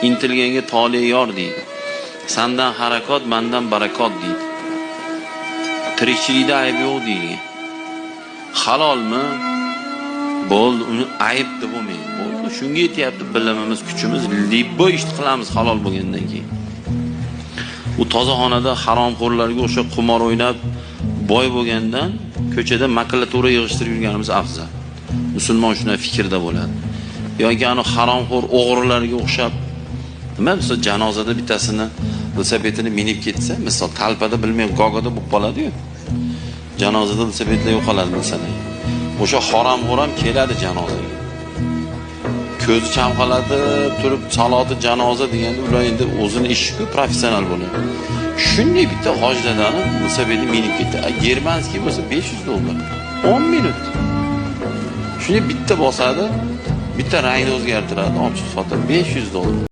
intilganga tole yor deydi. Sandan harakot, mandan barakot deydi. Tirikchilikda ayb yo'q deydi. Halolmi? Bo'ldi, uni ayb deb bo'lmaydi. Bo'ldi, shunga yetyapti bilimimiz, kuchimiz, libbo ish qilamiz halol bo'lgandan keyin. U tozaxonada haromxo'rlarga o'sha qimor o'ynab boy bo'lgandan ko'chada makulatura yig'ishtirib yurganimiz afzal. Musulmon shunday fikrda bo'ladi. Yoki ana haromxo'r o'g'rilarga o'xshab nima misol janozada bittasini velosipedini minib ketsa, misol talpada bilmay gogoda bo'lib qoladi-yu. Janozada velosipedlar yo'qoladi masalan. O'sha haromxo'r ham keladi janozaga. Ko'zi chamqaladi, turib saloti janoza deganda ular endi o'zini ishi-ku professional bo'ladi. Shunday bitta hojdadani velosipedni minib ketdi. Germanskiy bo'lsa $500. 10 minut. Shunday bitta bosadi, bitta rangni o'zgartiradi, ochiq sotib $500.